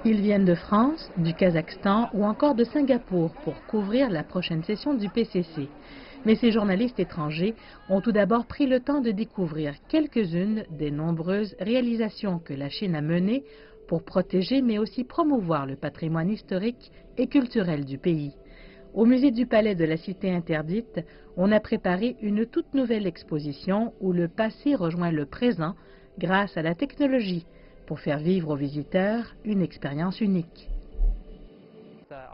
Ils viennent de France, du Kazakhstan ou encore de Singapour pour couvrir la prochaine session du PCC. Mais ces journalistes étrangers ont tout d'abord pris le temps de découvrir quelques-unes des nombreuses réalisations que la Chine a menées pour protéger mais aussi promouvoir le patrimoine historique et culturel du pays. Au musée du Palais de la Cité interdite, on a préparé une toute nouvelle exposition où le passé rejoint le présent grâce à la technologie pour faire vivre aux visiteurs une expérience unique.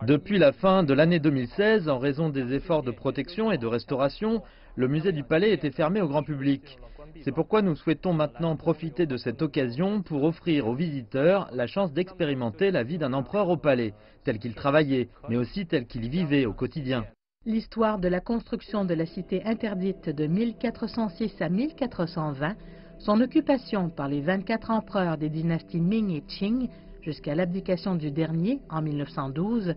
Depuis la fin de l'année 2016, en raison des efforts de protection et de restauration, le musée du Palais était fermé au grand public. C'est pourquoi nous souhaitons maintenant profiter de cette occasion pour offrir aux visiteurs la chance d'expérimenter la vie d'un empereur au palais, tel qu'il travaillait, mais aussi tel qu'il vivait au quotidien. L'histoire de la construction de la cité interdite de 1406 à 1420, son occupation par les 24 empereurs des dynasties Ming et Qing, jusqu'à l'abdication du dernier en 1912,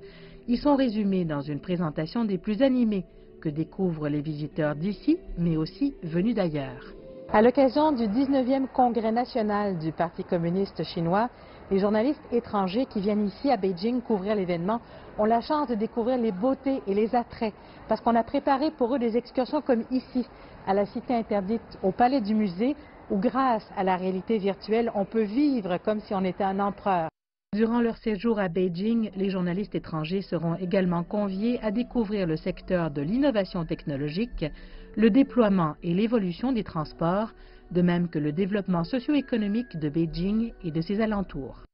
y sont résumés dans une présentation des plus animées que découvrent les visiteurs d'ici, mais aussi venus d'ailleurs. À l'occasion du 19e congrès national du Parti communiste chinois, les journalistes étrangers qui viennent ici à Beijing couvrir l'événement ont la chance de découvrir les beautés et les attraits, parce qu'on a préparé pour eux des excursions comme ici, à la Cité interdite, au Palais du Musée, où grâce à la réalité virtuelle, on peut vivre comme si on était un empereur. Durant leur séjour à Beijing, les journalistes étrangers seront également conviés à découvrir le secteur de l'innovation technologique, le déploiement et l'évolution des transports, de même que le développement socio-économique de Beijing et de ses alentours.